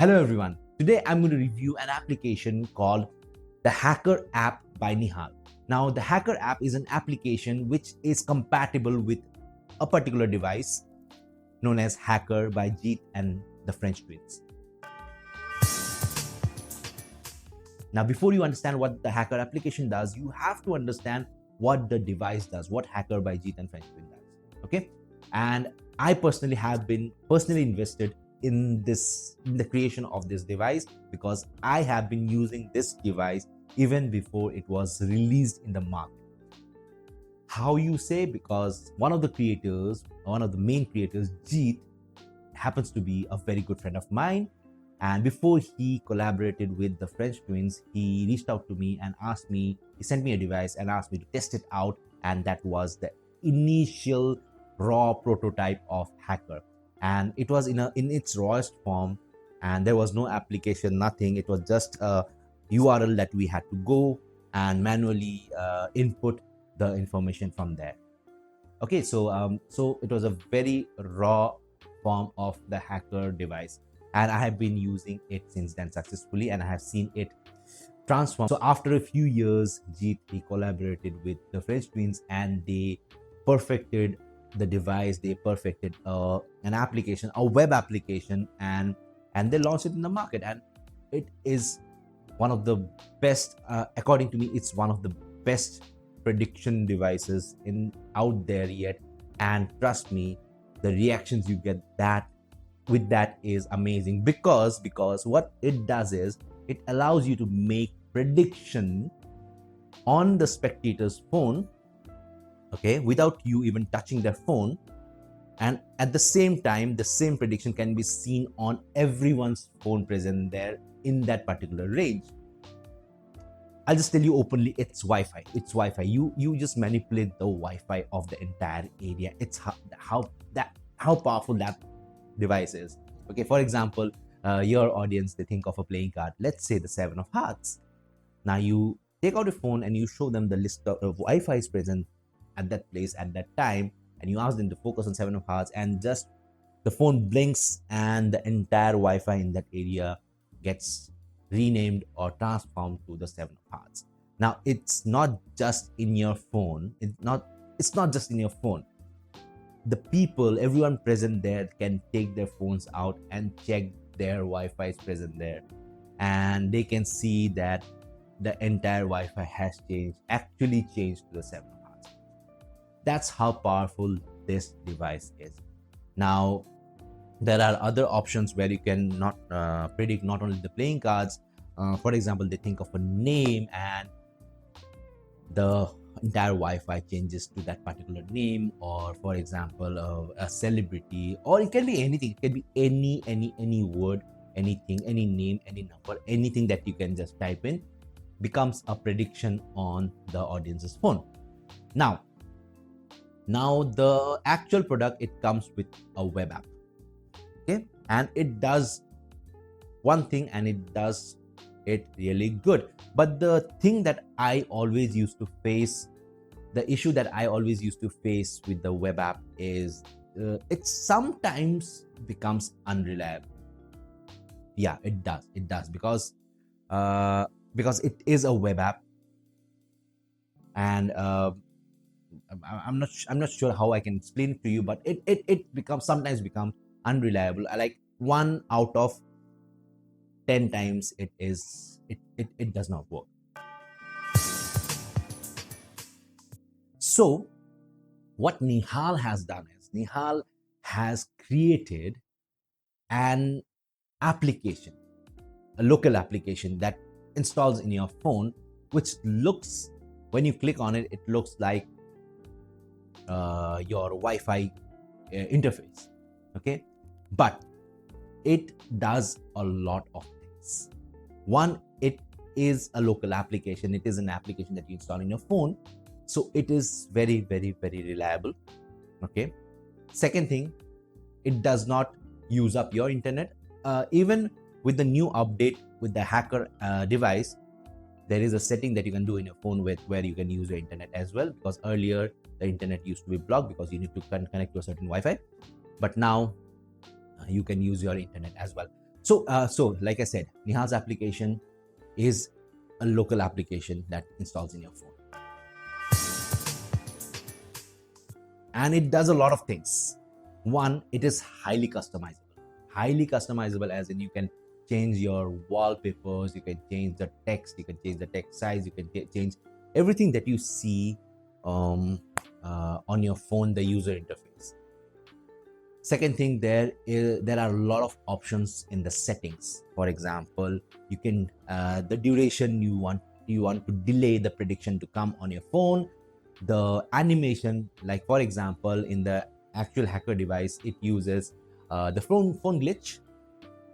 Hello everyone. Today I'm going to review an application called the Hacker app by Nihal. Now the Hacker app is an application which is compatible with a particular device known as Hacker by Jeet and the French twins. Now before you understand what the Hacker application does, you have to understand what the device does, what Hacker by Jeet and French twin does. Okay? And I personally have been invested in the creation of this device because I have been using this device even before it was released in the market. How you say? Because one of the main creators, Jeet, happens to be a very good friend of mine. And before he collaborated with the French twins, he reached out to me and he sent me a device and asked me to test it out. And that was the initial raw prototype of Hacker. And it was in its rawest form, and there was no application, nothing. It was just a URL that we had to go and manually input the information from there. Okay, so it was a very raw form of the Hacker device, and I have been using it since then successfully, and I have seen it transform. So after a few years, Jeet collaborated with the French twins, and they perfected the device. They perfected an application, a web application, and they launched it in the market. And it is one of the best, according to me, it's one of the best prediction devices out there yet. And trust me, the reactions you get with that is amazing, because what it does is it allows you to make prediction on the spectator's phone, okay, without you even touching their phone. And at the same time, the same prediction can be seen on everyone's phone present there in that particular range. I'll just tell you openly, it's Wi-Fi. It's Wi-Fi. You just manipulate the Wi-Fi of the entire area. It's how powerful that device is. Okay, for example, your audience, they think of a playing card. Let's say the 7 of hearts. Now you take out your phone and you show them the list of Wi-Fi is present at that place at that time, and you ask them to focus on 7 of hearts, and just the phone blinks and the entire Wi-Fi in that area gets renamed or transformed to the 7 of hearts. Now it's not just in your phone. It's not just in your phone. The people, everyone present there, can take their phones out and check their Wi-Fi is present there, and they can see that the entire Wi-Fi has actually changed to the 7 of hearts. That's how powerful this device is. Now, there are other options where you can not predict not only the playing cards. For example, they think of a name and the entire Wi-Fi changes to that particular name, or for example, a celebrity, or it can be anything. It can be any word, anything, any name, any number, anything that you can just type in becomes a prediction on the audience's phone. Now the actual product, it comes with a web app. Okay, and it does one thing, and it does it really good. But the thing that I always used to face, the issue that I always used to face with the web app is it sometimes becomes unreliable. Yeah, it does because it is a web app, and I'm not sure how I can explain it to you, but it sometimes becomes unreliable. Like 1 out of 10 times it does not work. So what Nihal has done is Nihal has created an application, a local application that installs in your phone, which looks, when you click on it, it looks like your Wi-Fi interface. Okay, but it does a lot of things. One, it is a local application. It is an application that you install in your phone, so it is very, very, very reliable. Okay, second thing, it does not use up your internet. Even with the new update with the Hacker device, there is a setting that you can do in your phone where you can use your internet as well, because earlier the internet used to be blocked because you need to connect to a certain Wi-Fi, but now you can use your internet as well. So like I said, Nihal's application is a local application that installs in your phone, and it does a lot of things. One, it is highly customizable. Highly customizable, as in you can change your wallpapers, you can change the text, you can change the text size, you can change everything that you see on your phone, the user interface. Second thing, there are a lot of options in the settings. For example, you can the duration you want to delay the prediction to come on your phone, the animation, like for example in the actual hacker device, it uses the phone glitch.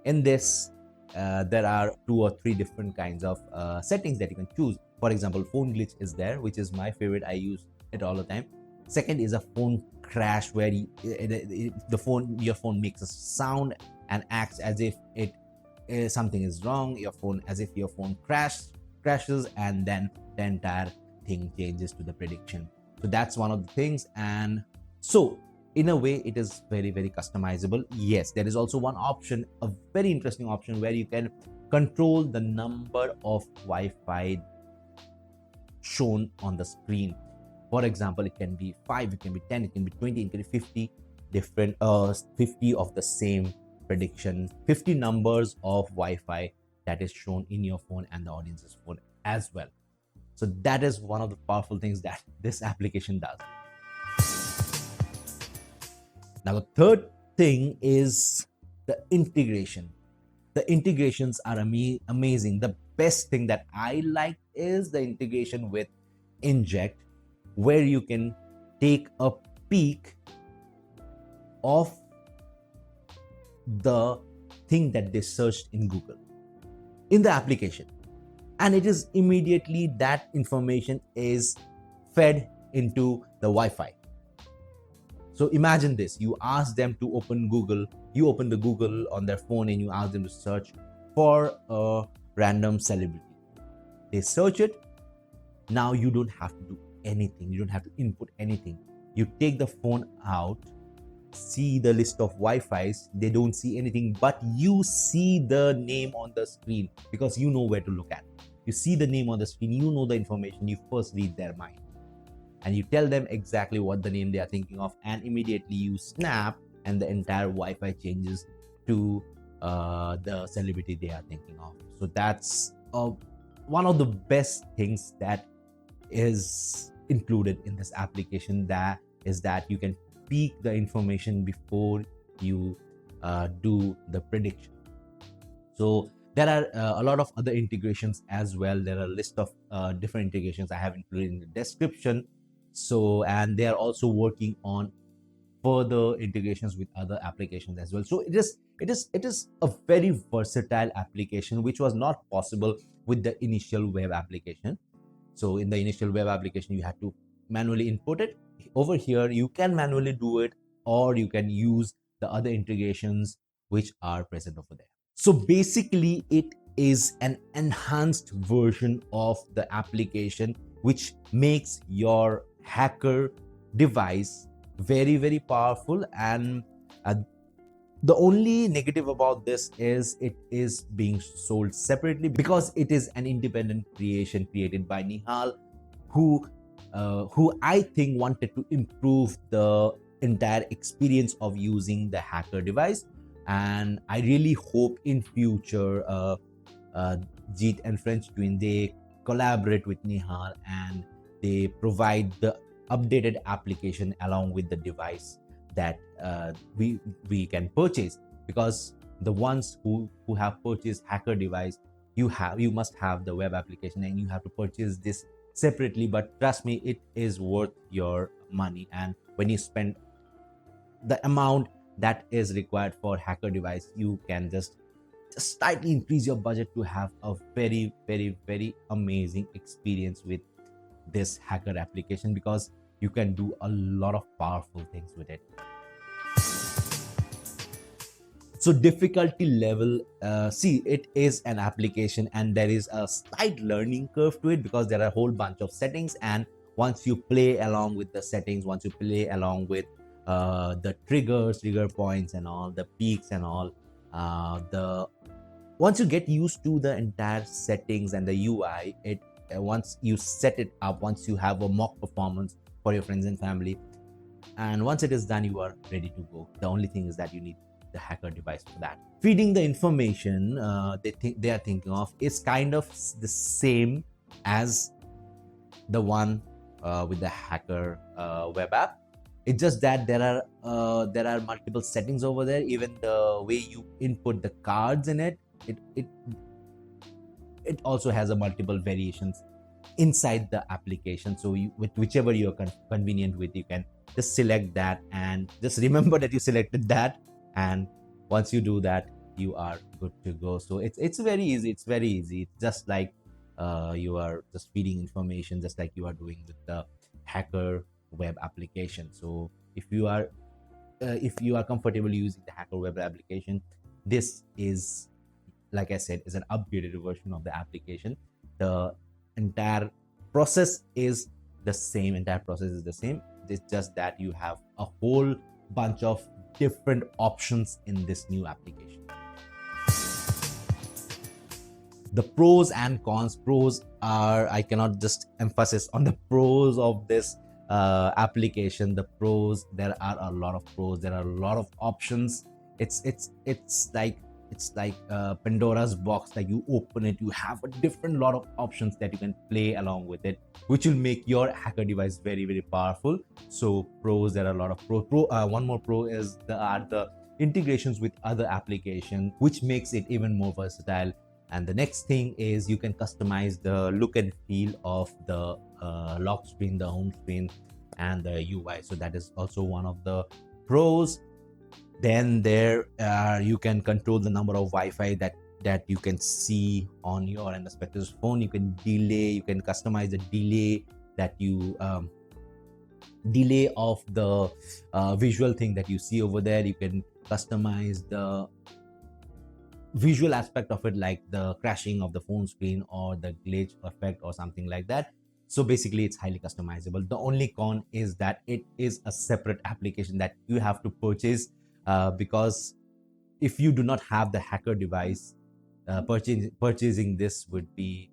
In this, there are 2 or 3 different kinds of settings that you can choose. For example, phone glitch is there, which is my favorite. I use it all the time. Second is a phone crash, where your phone makes a sound and acts as if something is wrong. As if your phone crashes, and then the entire thing changes to the prediction. So that's one of the things. And so in a way, it is very, very customizable. Yes, there is also one option, a very interesting option, where you can control the number of Wi-Fi shown on the screen. For example, it can be 5, it can be 10, it can be 20, it can be 50 different 50 of the same prediction, 50 numbers of Wi-Fi that is shown in your phone and the audience's phone as well. So that is one of the powerful things that this application does. Now, the third thing is the integration. The integrations are amazing. The best thing that I like is the integration with Inject, where you can take a peek of the thing that they searched in Google in the application, and it is immediately, that information is fed into the Wi-Fi. So imagine this: you ask them to open Google, you open the Google on their phone, and you ask them to search for a random celebrity. They search it. Now you don't have to do anything, you don't have to input anything. You take the phone out, see the list of Wi-Fis, they don't see anything, but you see the name on the screen, because you know where to look at. You see the name on the screen, you know the information, you first read their mind, and you tell them exactly what the name they are thinking of, and immediately you snap, and the entire Wi-Fi changes to the celebrity they are thinking of. So that's one of the best things that is included in this application, that is that you can peek the information before you do the prediction. So there are a lot of other integrations as well. There are a list of different integrations I have included in the description. So, and they are also working on further integrations with other applications as well. So it is a very versatile application, which was not possible with the initial web application. So in the initial web application, you had to manually input it. Over here, you can manually do it, or you can use the other integrations which are present over there. So basically, it is an enhanced version of the application, which makes your hacker device very, very powerful. And the only negative about this is it is being sold separately, because it is an independent creation created by Nihal, who I think wanted to improve the entire experience of using the hacker device. And I really hope in future Jeet and French Twin, they collaborate with Nihal and they provide the updated application along with the device that we can purchase. Because the ones who have purchased hacker device, you must have the web application, and you have to purchase this separately. But trust me, it is worth your money. And when you spend the amount that is required for hacker device, you can just slightly increase your budget to have a very, very, very amazing experience with this hacker application, because you can do a lot of powerful things with it. So difficulty level, see, it is an application and there is a slight learning curve to it, because there are a whole bunch of settings, and once you play along with the settings, once you play along with the trigger points and all, the peaks and all, the once you get used to the entire settings and the UI, once you set it up, once you have a mock performance for your friends and family, and once it is done, you are ready to go. The only thing is that you need the hacker device for that. Feeding the information they are thinking of is kind of the same as the one with the hacker web app. It's just that there are multiple settings over there. Even the way you input the cards in it, it also has a multiple variations inside the application. So you, with whichever you're convenient with, you can just select that and just remember that you selected that, and once you do that, you are good to go. So it's very easy. It's very easy. It's just like you are just feeding information, just like you are doing with the hacker web application. So if you are comfortable using the hacker web application, this is, like I said, is an upgraded version of the application. The entire process is the same. It's just that you have a whole bunch of different options in this new application. The pros and cons. Pros are, I cannot just emphasize on the pros of this application. The pros, there are a lot of pros. There are a lot of options. It's like Pandora's box. Like you open it, you have a different lot of options that you can play along with it, which will make your hacker device very, very powerful. So pros, there are a lot of pros. One more pro is the integrations with other applications, which makes it even more versatile. And the next thing is you can customize the look and feel of the lock screen, the home screen, and the UI. So that is also one of the pros. Then there you can control the number of Wi-Fi that you can see on your and the spectator's phone. You can customize the delay that you delay of the visual thing that you see over there. You can customize the visual aspect of it, like the crashing of the phone screen or the glitch effect or something like that. So basically it's highly customizable. The only con is that it is a separate application that you have to purchase, because if you do not have the hacker device, purchasing this would be,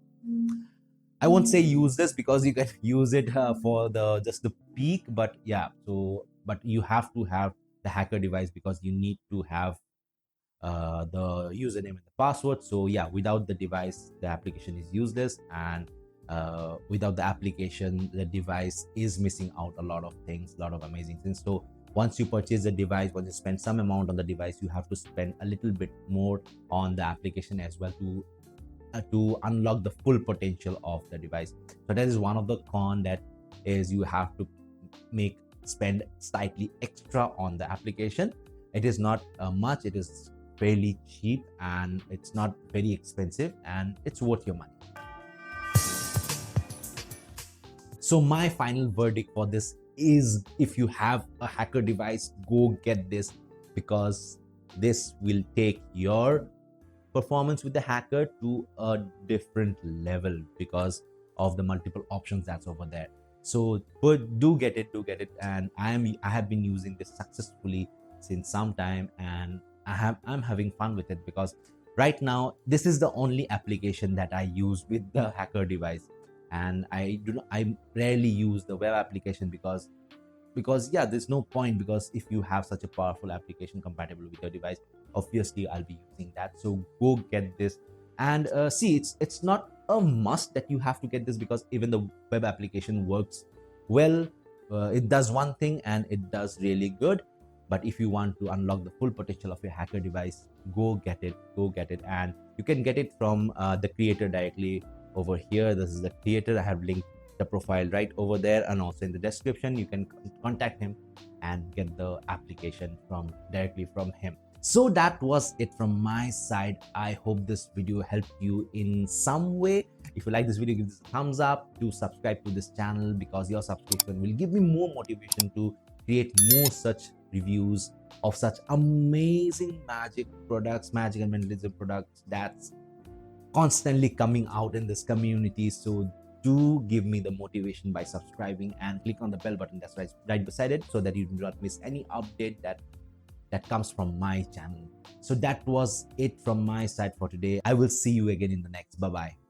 I won't say useless, because you can use it for just the peak, but yeah. So but you have to have the hacker device because you need to have the username and the password. So yeah, without the device, the application is useless, and without the application, the device is missing out a lot of things, a lot of amazing things. So once you purchase the device, once you spend some amount on the device, you have to spend a little bit more on the application as well to unlock the full potential of the device. So that is one of the con, that is you have to spend slightly extra on the application. It is not much. It is fairly cheap, and it's not very expensive, and it's worth your money. So my final verdict for this is, if you have a hacker device, go get this, because this will take your performance with the hacker to a different level because of the multiple options that's over there. So but do get it. And I have been using this successfully since some time, and I'm having fun with it, because right now this is the only application that I use with the hacker device, and I rarely use the web application because yeah, there's no point, because if you have such a powerful application compatible with your device, obviously I'll be using that. So go get this, and see, it's not a must that you have to get this, because even the web application works well. It does one thing and it does really good. But if you want to unlock the full potential of your hacker device, go get it. And you can get it from the creator directly over here. This is the creator. I have linked the profile right over there, and also in the description you can contact him and get the application directly from him. So that was it from my side. I hope this video helped you in some way. If you like this video, give this a thumbs up. Do subscribe to this channel, because your subscription will give me more motivation to create more such reviews of such amazing magic and mentalism products that's constantly coming out in this community. So do give me the motivation by subscribing and click on the bell button that's right beside it, so that you do not miss any update that that comes from my channel. So that was it from my side for today. I will see you again in the next. Bye bye.